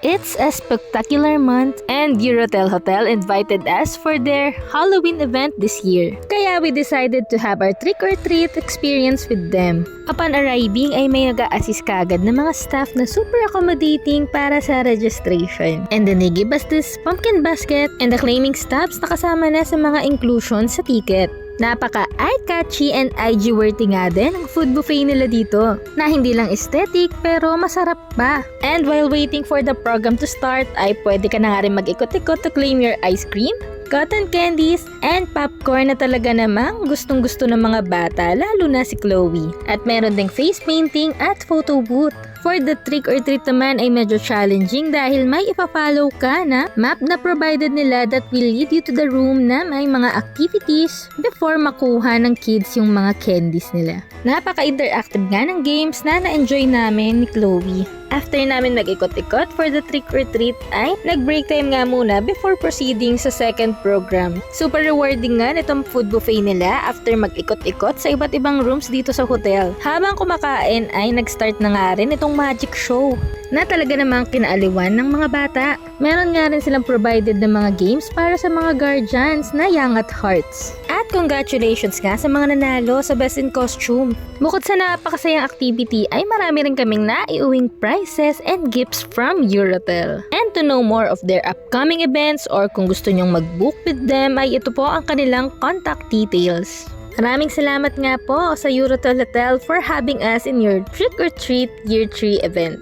It's a spectacular month and Eurotel Hotel invited us for their Halloween event this year. Kaya we decided to have our trick-or-treat experience with them. Upon arriving ay may nag-a-assist kagad na mga staff na super accommodating para sa registration. And then they give us this pumpkin basket and the claiming stabs na kasama na sa mga inclusion sa ticket. Napaka eye-catchy and IG-worthy nga din ang food buffet nila dito, na hindi lang aesthetic pero masarap pa. And while waiting for the program to start ay pwede ka na nga rin mag-ikot-ikot to claim your ice cream, cotton candies, and popcorn na talaga namang gustong-gusto ng mga bata, lalo na si Chloe. At meron ding face painting at photo booth. For the trick or treat naman ay medyo challenging dahil may ipa-follow ka na map na provided nila that will lead you to the room na may mga activities before makuha ng kids yung mga candies nila. Napaka-interactive nga ng games na na-enjoy namin ni Chloe. After namin nag-ikot-ikot for the trick or treat ay nag-break time nga muna before proceeding sa second program. Super rewarding nga nitong food buffet nila after mag-ikot-ikot sa iba't ibang rooms dito sa hotel. Habang kumakain ay nag-start na nga rin itong magic show na talaga namang kinaaliwan ng mga bata. Meron nga rin silang provided ng mga games para sa mga guardians na young at hearts. At congratulations nga sa mga nanalo sa Best in Costume. Bukod sa napakasayang activity ay marami rin kaming naiuwing prizes and gifts from Eurotel. And to know more of their upcoming events or kung gusto nyong mag-book with them ay ito po ang kanilang contact details. Maraming salamat nga po sa Eurotel Hotel for having us in your Trick or Treat Year 3 event.